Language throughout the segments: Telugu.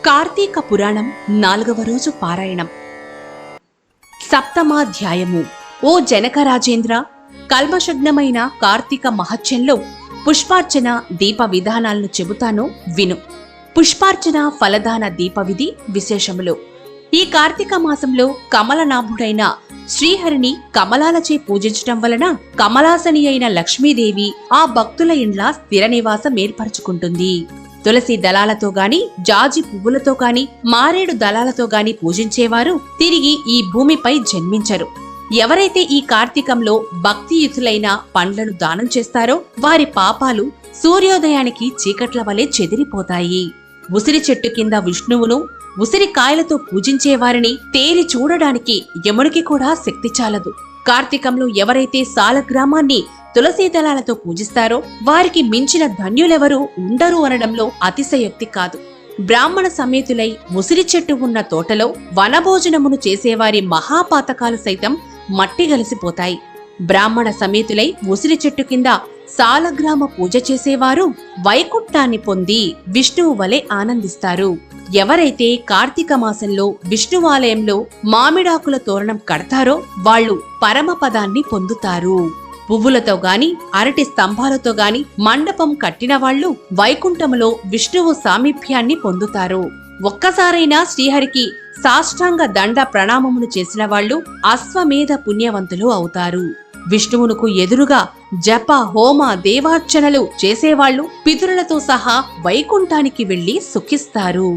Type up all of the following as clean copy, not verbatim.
కార్తీక పురాణం 4వ రోజు పారాయణం. సప్తమాధ్యాయము. ఓ జనకరాజేంద్ర, కల్మషగ్నమైన కార్తీక మహత్యంలో పుష్పార్చన దీప విధానాలను చెబుతాను విను. పుష్పార్చన ఫలదాన దీప విధి విశేషములు. ఈ కార్తీక మాసంలో కమలనాభుడైన శ్రీహరిని కమలాలచే పూజించటం వలన కమలాసని అయిన లక్ష్మీదేవి ఆ భక్తుల ఇండ్ల స్థిర నివాసం ఏర్పరచుకుంటుంది. తులసి దళాలతో గాని, జాజి పువ్వులతో గాని, మారేడు దళాలతో గాని పూజించేవారు తిరిగి ఈ భూమిపై జన్మించరు. ఎవరైతే ఈ కార్తీకంలో భక్తియుతులైన పండ్లను దానం చేస్తారో వారి పాపాలు సూర్యోదయానికి చీకట్ల వలె చెదిరిపోతాయి. ఉసిరి చెట్టు కింద విష్ణువును ఉసిరికాయలతో పూజించేవారిని తేరి చూడడానికి యమునికి కూడా శక్తి చాలదు. కార్తీకంలో ఎవరైతే సాలగ్రామాన్ని తులసీ దళాలతో పూజిస్తారో వారికి మించిన ధన్యులెవరూ ఉండరు అనడంలో అతిశయోక్తి కాదు. బ్రాహ్మణ సమేతులై ఉసిరి చెట్టు ఉన్న తోటలో వనభోజనమును చేసేవారి మహాపాతకాలు సైతం మట్టిగలిసిపోతాయి. బ్రాహ్మణ సమేతులై ఉసిరి చెట్టు కింద సాలగ్రామ పూజ చేసేవారు వైకుంఠాన్ని పొంది విష్ణువు వలె ఆనందిస్తారు. ఎవరైతే కార్తీక మాసంలో విష్ణువాలయంలో మామిడాకుల తోరణం కడతారో వాళ్లు పరమపదాన్ని పొందుతారు. పువ్వులతో గాని, అరటి స్తంభాలతో గాని మండపం కట్టిన వాళ్లు వైకుంఠములో విష్ణువు సామీప్యాన్ని పొందుతారు. ఒక్కసారైనా శ్రీహరికి సాష్టాంగ దండ ప్రణామమును చేసిన వాళ్లు అశ్వమేధ పుణ్యవంతులు అవుతారు. విష్ణువునకు ఎదురుగా జప, హోమ, దేవార్చనలు చేసేవాళ్లు పితరులతో సహా వైకుంఠానికి వెళ్లి సుఖిస్తారు.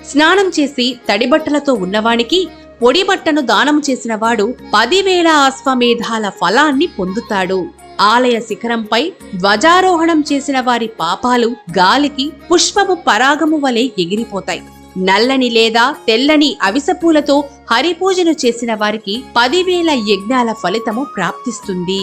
స్నానం చేసి తడిబట్టలతో ఉన్నవానికి పొడిబట్టను దానం చేసిన వాడు 10,000 అశ్వమేధాల ఫలాన్ని పొందుతాడు. ఆలయ శిఖరంపై ధ్వజారోహణం చేసిన వారి పాపాలు గాలికి పుష్పము పరాగము వలె ఎగిరిపోతాయి. నల్లని లేదా తెల్లని అవిసపూలతో హరిపూజను చేసిన వారికి 10,000 యజ్ఞాల ఫలితము ప్రాప్తిస్తుంది.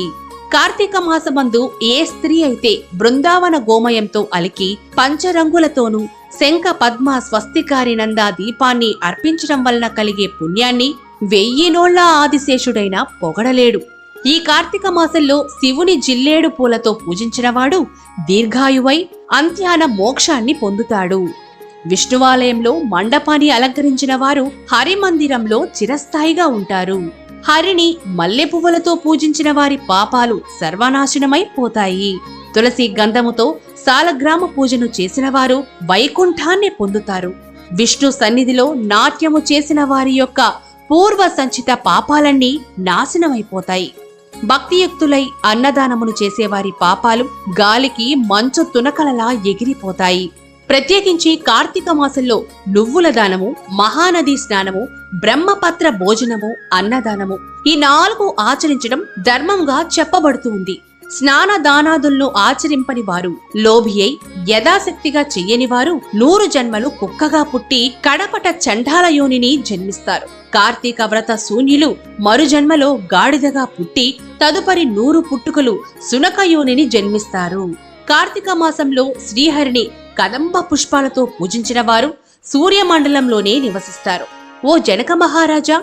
కార్తీక మాసమందు ఏ స్త్రీ అయితే బృందావన గోమయంతో అలికి పంచరంగులతోనూ శంఖ పద్మ స్వస్తికారినంద దీపాన్ని అర్పించడం వలన కలిగే పుణ్యాన్ని 1000 నోళ్ల ఆదిశేషుడైన పొగడలేడు. ఈ కార్తీక మాసంలో శివుని జిల్లేడు పూలతో పూజించినవాడు దీర్ఘాయువై అంత్యాన మోక్షాన్ని పొందుతాడు. విష్ణువాలయంలో మండపాన్ని అలంకరించిన వారు హరిమందిరంలో చిరస్థాయిగా ఉంటారు. హరిని మల్లె పువ్వులతో పూజించిన వారి పాపాలు సర్వనాశనమైపోతాయి. తులసి గంధముతో సాలగ్రామ పూజను చేసిన వారు వైకుంఠాన్ని పొందుతారు. విష్ణు సన్నిధిలో నాట్యము చేసిన వారి యొక్క పూర్వ సంచిత పాపాలన్నీ నాశనమైపోతాయి. భక్తియుక్తులై అన్నదానమును చేసేవారి పాపాలు గాలికి మంచు తునకలలా ఎగిరిపోతాయి. ప్రత్యేకించి కార్తీక మాసంలో నువ్వుల దానము, మహానదీ స్నానము, బ్రహ్మపత్ర భోజనము, అన్నదానము ఈ 4 ఆచరించడం ధర్మంగా చెప్పబడుతుంది. స్నాన దానాదులను ఆచరింపని వారు, లోభి అయి యథాశక్తిగా చెయ్యని వారు 100 జన్మలు కుక్కగా పుట్టి కడపట చండాల యోనిని జన్మిస్తారు. కార్తీక వ్రత శూన్యులు మరు జన్మలో గాడిదగా పుట్టి తదుపరి 100 పుట్టుకలు సునక యోనిని జన్మిస్తారు. కార్తీక మాసంలో శ్రీహరిని కదంబ పుష్పాలతో పూజించిన వారు సూర్యమండలంలోనే నివసిస్తారు. ఓ జనక మహారాజా,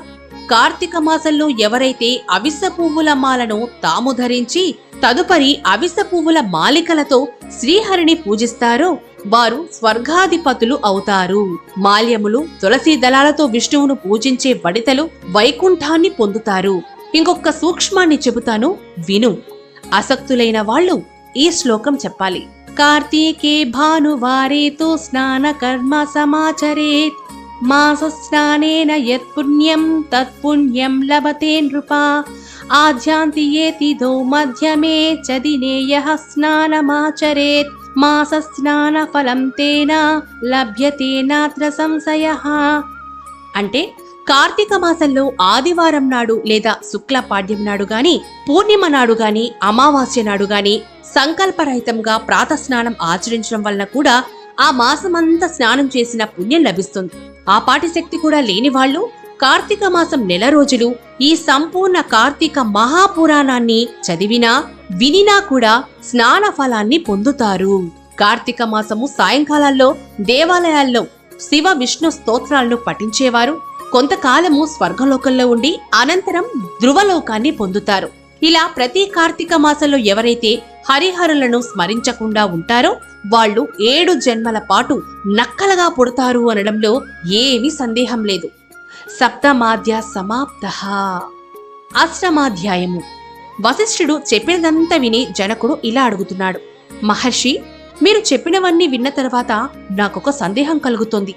కార్తీక మాసంలో ఎవరైతే అవిస పువ్వుల మాలను తాము ధరించి తదుపరి అవిస పువ్వుల మాలికలతో శ్రీహరిని పూజిస్తారో వారు స్వర్గాధిపతులు అవుతారు. మాల్యములు, తులసి దళాలతో విష్ణువును పూజించే వడితలు వైకుంఠాన్ని పొందుతారు. ఇంకొక సూక్ష్మాన్ని చెబుతాను విను. ఆసక్తులైన వాళ్ళు ఈ శ్లోకం చెప్పాలి. కార్తీకే భానువారే తో స్నాన కర్మ సమాచరేత్ మాస స్నానేన యత్ పుణ్యం తత్ పుణ్యం లభతే నృపా ఆధ్యాంతియేతిదో మధ్యమే చ దినే యః స్నానమాచరేత్ మాస స్నాన ఫలం తేన లభ్యతే నాత్ర సంశయః. అంటే కార్తీక మాసంలో ఆదివారం నాడు లేదా శుక్ల పాడ్యం నాడు గాని, పూర్ణిమ నాడు గాని, అమావాస్య నాడు గాని సంకల్పరహితంగా ప్రాతస్నానం ఆచరించడం వలన కూడా ఆ మాసమంతా స్నానం చేసిన పుణ్యం లభిస్తుంది. ఆ పాటి శక్తి కూడా లేని వాళ్ళు కార్తీక మాసం నెల రోజులు ఈ సంపూర్ణ కార్తీక మహాపురాణాన్ని చదివినా వినినా కూడా స్నాన ఫలాన్ని పొందుతారు. కార్తీక మాసము సాయంకాలాల్లో దేవాలయాల్లో శివ విష్ణు స్తోత్రాలను పఠించేవారు కొంతకాలము స్వర్గలోకంలో ఉండి అనంతరం ధ్రువలోకాన్ని పొందుతారు. ఇలా ప్రతి కార్తీక మాసంలో ఎవరైతే హరిహరులను స్మరించకుండా ఉంటారో వాళ్ళు 7 జన్మల పాటు నక్కలుగా పుడతారు అనడంలో ఏమీ సందేహం లేదు. సప్తమాధ్య సమాప్తః. అష్టమాధ్యాయము. వశిష్ఠుడు చెప్పినదంతా విని జనకుడు ఇలా అడుగుతున్నాడు. మహర్షి, మీరు చెప్పినవన్నీ విన్న తర్వాత నాకొక సందేహం కలుగుతోంది.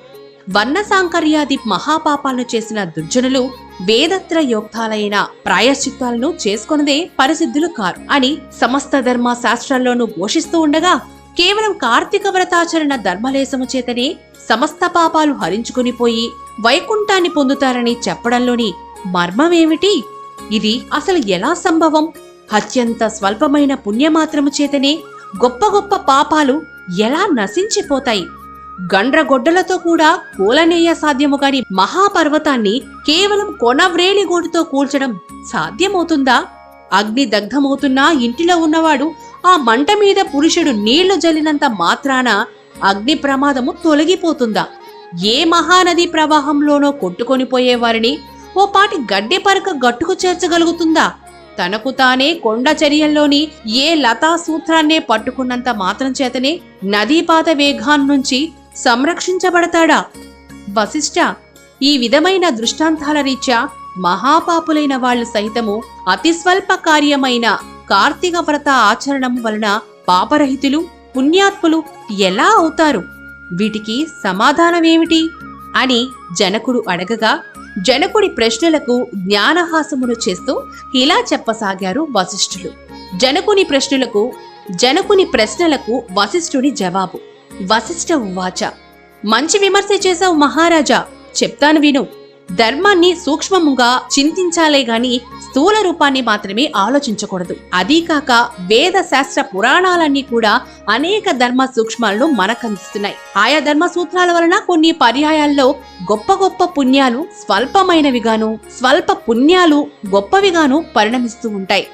వర్ణసాంకర్యాది మహాపాపాలను చేసిన దుర్జనులు వేదత్రయోక్తాలైన ప్రాయశ్చిత్తాలను చేసుకొనదే పరిసిద్ధులు కారు అని సమస్త ధర్మ శాస్త్రాల్లోనూ ఘోషిస్తూ ఉండగా కేవలం కార్తీక వ్రతాచరణ ధర్మలేశము చేతనే సమస్త పాపాలు హరించుకునిపోయి వైకుంఠాన్ని పొందుతారని చెప్పడంలోని మర్మమేమిటి? ఇది అసలు ఎలా సంభవం? అత్యంత స్వల్పమైన పుణ్యమాత్రము చేతనే గొప్ప గొప్ప పాపాలు ఎలా నశించిపోతాయి? గండ్రగొడ్డలతో కూడా కూలనేయ సాధ్యము కాని మహాపర్వతాన్ని కేవలం కొనవ్రేలిగోటుతో కూల్చడం సాధ్యమవుతుందా? అగ్ని దగ్ధమవుతున్నా ఇంటిలో ఉన్నవాడు ఆ మంట మీద పురుషుడు నీళ్లు జల్లినంత మాత్రాన అగ్ని ప్రమాదము తొలగిపోతుందా? ఏ మహానది ప్రవాహంలోనో కొట్టుకొనిపోయే వారిని ఓ పాటి గడ్డె పరక గట్టుకు చేర్చగలుగుతుందా? తనకు తానే కొండ చర్యల్లోని ఏ లతా సూత్రాన్నే పట్టుకున్నంత మాత్రం చేతనే నదీపాత వేగాన్నుంచి సంరక్షించబడతాడా? వశిష్ఠ, ఈ విధమైన దృష్టాంతాల రీత్యా మహాపాపులైన వాళ్లు సైతము అతి స్వల్ప కార్యమైన కార్తీక వ్రత ఆచరణం వలన పాపరహితులు పుణ్యాత్ములు ఎలా అవుతారు? వీటికి సమాధానమేమిటి అని జనకుడు అడగగా జనకుడి ప్రశ్నలకు జ్ఞానహాసమును చేస్తూ ఇలా చెప్పసాగారు వశిష్ఠులు. జనకుని ప్రశ్నలకు వశిష్ఠుని జవాబు. వశిష్ఠ ఉవాచ. మంచి విమర్శ చేశావు మహారాజా, చెప్తాను విను. ధర్మాన్ని సూక్ష్మముగా చింతించాలే గాని స్థూల రూపాన్ని మాత్రమే ఆలోచించకూడదు. అదీకాక వేద శాస్త్ర పురాణాలన్నీ కూడా అనేక ధర్మ సూక్ష్మాలను మనకందిస్తున్నాయి. ఆయా ధర్మ సూత్రాల వలన కొన్ని పర్యాయాల్లో గొప్ప గొప్ప పుణ్యాలు స్వల్పమైనవిగాను, స్వల్ప పుణ్యాలు గొప్పవిగాను పరిణమిస్తూ ఉంటాయి.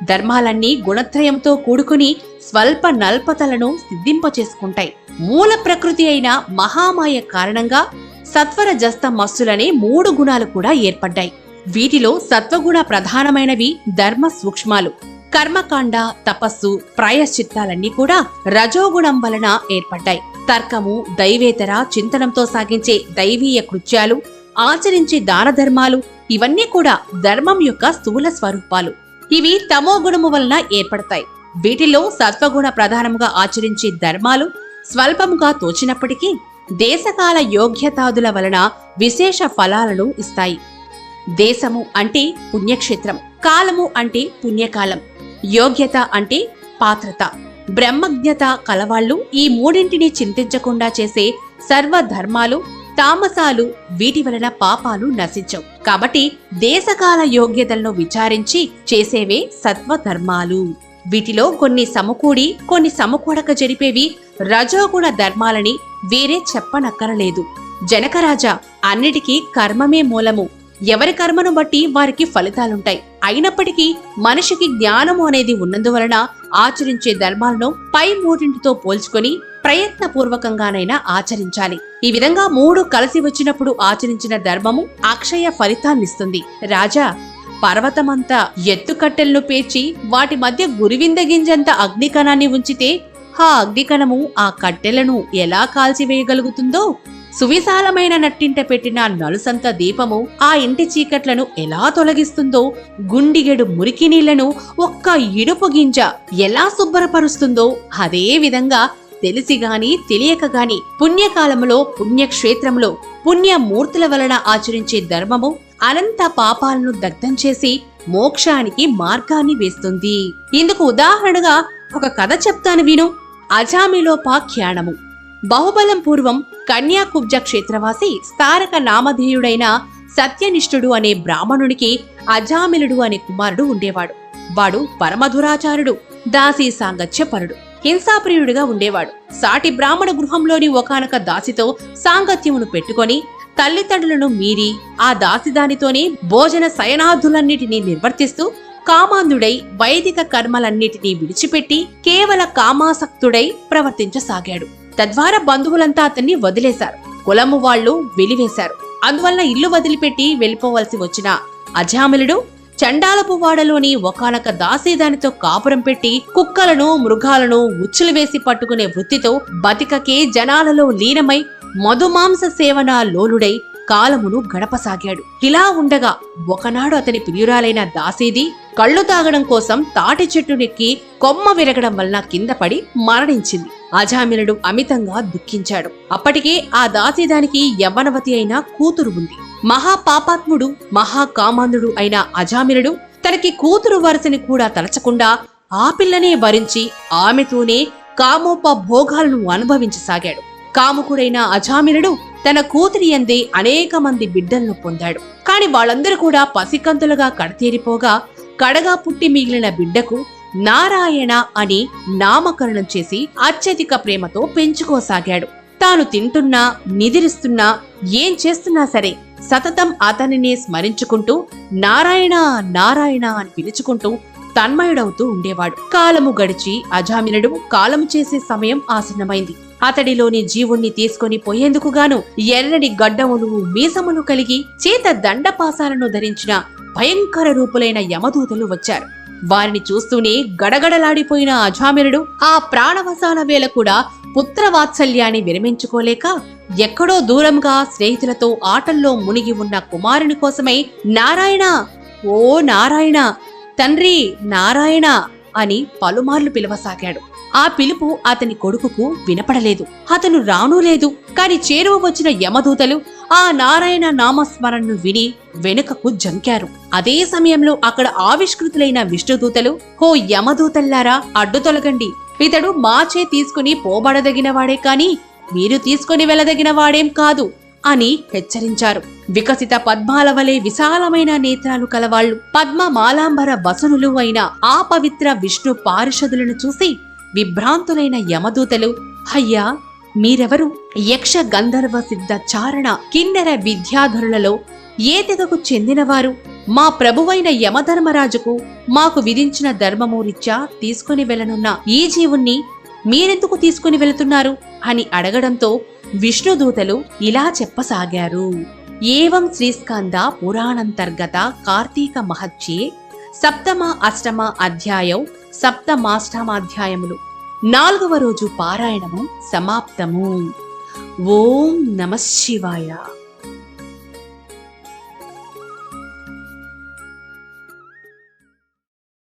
ధర్మాలన్నీ గుణత్రయంతో కూడుకుని స్వల్ప నల్పతలను సిద్ధింపచేసుకుంటాయి. మూల ప్రకృతి అయిన మహామాయ కారణంగా సత్వర జస్త మస్సులనే 3 గుణాలు కూడా ఏర్పడ్డాయి. వీటిలో సత్వగుణ ప్రధానమైనవి ధర్మ సూక్ష్మాలు. కర్మకాండ, తపస్సు, ప్రాయశ్చిత్తాలన్నీ కూడా రజోగుణం వలన ఏర్పడ్డాయి. తర్కము, దైవేతర చింతనంతో సాగించే దైవీయ కృత్యాలు, ఆచరించే దాన ధర్మాలు ఇవన్నీ కూడా ధర్మం యొక్క స్థూల స్వరూపాలు. ఇవి తమో గుణము వలన ఏర్పడతాయి. వీటిలో సత్వగుణ ప్రధానముగా ఆచరించే ధర్మాలు స్వల్పముగా తోచినప్పటికీ దేశకాల యోగ్యతాదుల వలన విశేష ఫలాలను ఇస్తాయి. దేశము అంటే పుణ్యక్షేత్రం, కాలము అంటే పుణ్యకాలం, యోగ్యత అంటే పాత్రత, బ్రహ్మజ్ఞత కలవాళ్లు ఈ మూడింటిని చింతించకుండా చేసే సర్వధర్మాలు తామసాలు. వీటి వలన పాపాలు నశించవు. కాబట్టి దేశకాల యోగ్యతలను విచారించి చేసేవే సత్వధర్మాలు. వీటిలో కొన్ని సమకూడి కొన్ని సమకూడక జరిపేవి రజోగుణ ధర్మాలని వేరే చెప్పనక్కరలేదు. జనకరాజా, అన్నిటికీ కర్మమే మూలము. ఎవరి కర్మను బట్టి వారికి ఫలితాలుంటాయి. అయినప్పటికీ మనిషికి జ్ఞానము అనేది ఉన్నందువలన ఆచరించే ధర్మాలను పై మూడింటితో పోల్చుకొని ప్రయత్నపూర్వకంగానైనా ఆచరించాలి. ఈ విధంగా 3 కలిసి వచ్చినప్పుడు ఆచరించిన ధర్మము అక్షయ ఫలితాన్నిస్తుంది. రాజా, పర్వతమంతా ఎత్తుకట్టెలను పేర్చి వాటి మధ్య గురివిందగింజంత అగ్నికణాన్ని ఉంచితే ఆ అగ్నికణము ఆ కట్టెలను ఎలా కాల్చివేయగలుగుతుందో, సువిశాలమైన నట్టింట పెట్టిన నలుసంత దీపము ఆ ఇంటి చీకట్లను ఎలా తొలగిస్తుందో, గుండిగెడు మురికి నీళ్లను ఒక్క ఇడుపు గింజ ఎలా శుభ్రపరుస్తుందో, అదే విధంగా తెలిసిగాని తెలియకగాని పుణ్యకాలములో పుణ్యక్షేత్రములో పుణ్యమూర్తుల వలన ఆచరించే ధర్మము అనంత పాపాలను దగ్ధం చేసి మోక్షానికి మార్గాన్ని వేస్తుంది. ఇందుకు ఉదాహరణగా ఒక కథ చెప్తాను విను. అజామిలోపాఖ్యానము. బహుబలం పూర్వం కన్యాకుబ్జ క్షేత్రవాసి స్థారక నామధేయుడైన సత్యనిష్ఠుడు అనే బ్రాహ్మణునికి అజామిలుడు అనే కుమారుడు ఉండేవాడు. వాడు పరమధురాచారుడు, దాసీ సాంగత్యపరుడు, హింసాప్రియుడిగా ఉండేవాడు. సాటి బ్రాహ్మణ గృహంలోని ఒకానొక దాసితో సాంగత్యమును పెట్టుకొని తల్లిదండ్రులను మీరి ఆ దాసిదానితోనే భోజన శయనాదులన్నిటినీ నిర్వర్తిస్తూ కామాంధుడై వైదిక కర్మలన్నిటినీ విడిచిపెట్టి కేవల కామాసక్తుడై ప్రవర్తించసాగాడు. తద్వారా బంధువులంతా అతన్ని వదిలేశారు. కులము వాళ్లు వెలివేశారు. అందువల్ల ఇల్లు వదిలిపెట్టి వెళ్ళిపోవలసి వచ్చిన అజామిలుడు చండాలపు వాడలోని ఒకానొక దాసీదానితో కాపురం పెట్టి కుక్కలను మృగాలను ఉచ్చులు వేసి పట్టుకునే వృత్తితో బతికకే జనాలలో లీనమై మధుమాంస సేవన లోలుడై కాలమును గడపసాగాడు. ఇలా ఉండగా ఒకనాడు అతని ప్రియురాలైన దాసీది కళ్ళు తాగడం కోసం తాటి చెట్టునెక్కి కొమ్మ విరగడం వలన కింద పడి మరణించింది. అజామిలుడు అమితంగా దుఃఖించాడు. అప్పటికే ఆ దాసీదానికి యవ్వనవతి అయిన కూతురు ఉంది. మహాపాపాత్ముడు మహాకామాంధుడు అయిన అజామిలుడు తనకి కూతురు వరసని కూడా తలచకుండా ఆ పిల్లనే వరించి ఆమెతోనే కామోపభోగాలను అనుభవించసాగాడు. కాముకుడైన అజామిలుడు తన కూతురి యందే అనేక మంది బిడ్డలను పొందాడు. కాని వాళ్ళందరూ కూడా పసికంతులుగా కడతేరిపోగా కడగా పుట్టి మిగిలిన బిడ్డకు నారాయణ అని నామకరణం చేసి అత్యధిక ప్రేమతో పెంచుకోసాగాడు. తాను తింటున్నా నిద్రిస్తున్నా ఏం చేస్తున్నా సరే సతతం అతనినే స్మరించుకుంటూ నారాయణ నారాయణ అని పిలుచుకుంటూ తన్మయుడవుతూ ఉండేవాడు. కాలము గడిచి అజామిలుడు కాలము చేసే సమయం ఆసన్నమైంది. అతడిలోని జీవుణ్ణి తీసుకొని పోయేందుకు గాను ఎర్రని గడ్డములు మీసములు కలిగి చేత దండపాసాలను ధరించిన భయంకర రూపులైన యమదూతలు వచ్చారు. వారిని చూస్తూనే గడగడలాడిపోయిన అజామిలుడు ఆ ప్రాణవసాన వేళ కూడా పుత్రవాత్సల్యాన్ని విరమించుకోలేక ఎక్కడో దూరంగా స్నేహితులతో ఆటల్లో మునిగి ఉన్న కుమారుని కోసమై నారాయణ, ఓ నారాయణ, తండ్రి నారాయణ అని పలుమార్లు పిలవసాగాడు. ఆ పిలుపు అతని కొడుకుకు వినపడలేదు. అతను రానూ లేదు. కాని చేరువ వచ్చిన యమదూతలు ఆ నారాయణ నామస్మరణను విని వెనుకకు జంకారు. అదే సమయంలో అక్కడ ఆవిష్కృతులైన విష్ణుదూతలు, హో యమదూతల్లారా, అడ్డు తొలగండి, ఇతడు మాచే తీసుకుని పోబడదగినవాడే కాని మీరు తీసుకుని వెళ్ళదగిన వాడేం కాదు అని హెచ్చరించారు. వికసిత పద్మాల వలె విశాలమైన నేత్రాలు కలవాళ్లు పద్మమాలాంబర వసనులు అయిన ఆ పవిత్ర విష్ణు పారిషదులను చూసి విభ్రాంతులైన యమదూతలు, అయ్యా మీరెవరు? యక్ష గంధర్వ సిద్ధ చారణ కిన్నెర విద్యాధరులలో ఏ తెగకు చెందినవారు? మా ప్రభువైన యమధర్మరాజుకు మాకు విధించిన ధర్మము రీత్యా తీసుకుని వెళ్ళనున్న ఈ జీవుణ్ణి మీరెందుకు తీసుకుని వెళుతున్నారు అని అడగడంతో విష్ణుదూతలు ఇలా చెప్పసాగారు. ఏవం శ్రీస్కంద పురాణంతర్గత కార్తీక మహత్యే సప్తమ అష్టమ అధ్యాయం సప్తమాష్టమాధ్యాయములు 4వ రోజు పారాయణము సమాప్తము. ఓం నమః శివాయ.